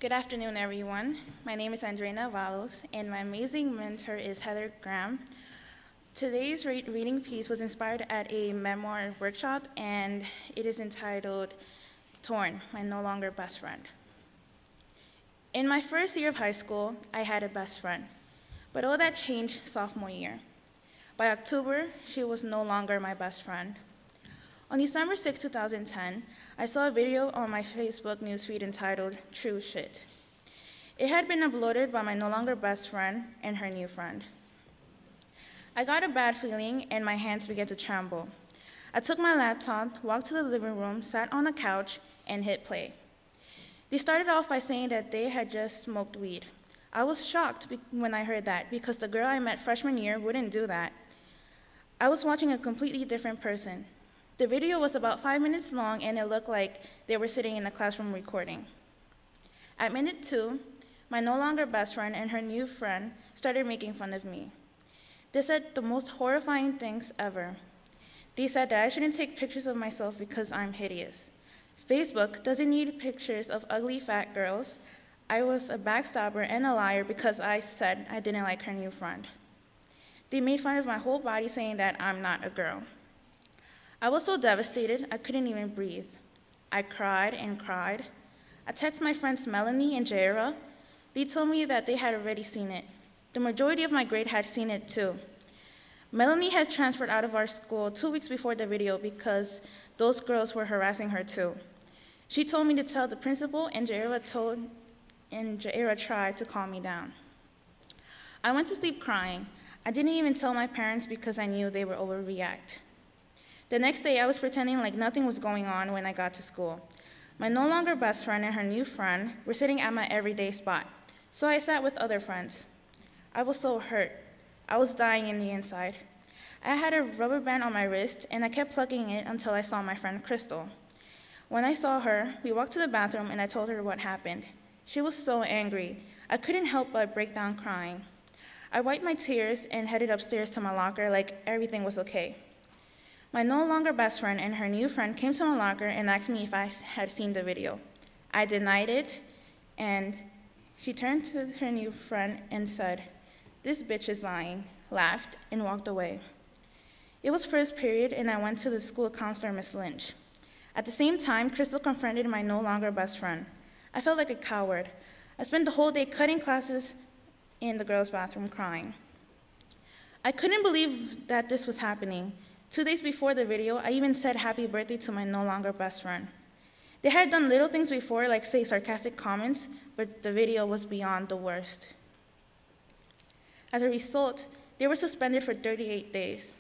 Good afternoon, everyone. My name is Andreina, and my amazing mentor is Heather Graham. Today's reading piece was inspired at a memoir workshop, and it is entitled Torn, My No Longer Best Friend. In my first year of high school, I had a best friend, but all that changed sophomore year. By October, she was no longer my best friend. On December 6, 2010, I saw a video on my Facebook newsfeed entitled True Shit. It had been uploaded by my no longer best friend and her new friend. I got a bad feeling and my hands began to tremble. I took my laptop, walked to the living room, sat on the couch, and hit play. They started off by saying that they had just smoked weed. I was shocked when I heard that because the girl I met freshman year wouldn't do that. I was watching a completely different person. The video was about 5 minutes long, and it looked like they were sitting in a classroom recording. At minute 2, my no longer best friend and her new friend started making fun of me. They said the most horrifying things ever. They said that I shouldn't take pictures of myself because I'm hideous. Facebook doesn't need pictures of ugly fat girls. I was a backstabber and a liar because I said I didn't like her new friend. They made fun of my whole body, saying that I'm not a girl. I was so devastated, I couldn't even breathe. I cried and cried. I texted my friends Melanie and Jaira. They told me that they had already seen it. The majority of my grade had seen it too. Melanie had transferred out of our school 2 weeks before the video because those girls were harassing her too. She told me to tell the principal, and Jaira tried to calm me down. I went to sleep crying. I didn't even tell my parents because I knew they would overreact. The next day, I was pretending like nothing was going on when I got to school. My no longer best friend and her new friend were sitting at my everyday spot, so I sat with other friends. I was so hurt. I was dying in the inside. I had a rubber band on my wrist, and I kept plugging it until I saw my friend Crystal. When I saw her, we walked to the bathroom, and I told her what happened. She was so angry. I couldn't help but break down crying. I wiped my tears and headed upstairs to my locker like everything was okay. My no longer best friend and her new friend came to my locker and asked me if I had seen the video. I denied it, and she turned to her new friend and said, "This bitch is lying," laughed, and walked away. It was first period, and I went to the school counselor, Miss Lynch. At the same time, Crystal confronted my no longer best friend. I felt like a coward. I spent the whole day cutting classes in the girls' bathroom crying. I couldn't believe that this was happening. 2 days before the video, I even said happy birthday to my no longer best friend. They had done little things before, like say sarcastic comments, but the video was beyond the worst. As a result, they were suspended for 38 days.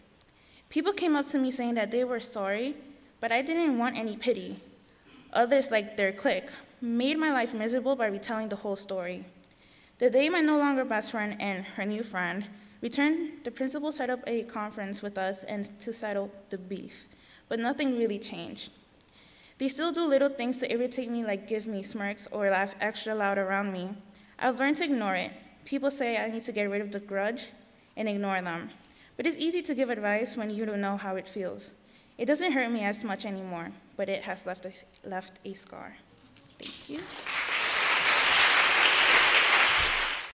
People came up to me saying that they were sorry, but I didn't want any pity. Others, like their clique, made my life miserable by retelling the whole story. The day my no longer best friend and her new friend returned, the principal set up a conference with us and to settle the beef, but nothing really changed. They still do little things to irritate me, like give me smirks or laugh extra loud around me. I've learned to ignore it. People say I need to get rid of the grudge and ignore them, but it's easy to give advice when you don't know how it feels. It doesn't hurt me as much anymore, but it has left a scar. Thank you.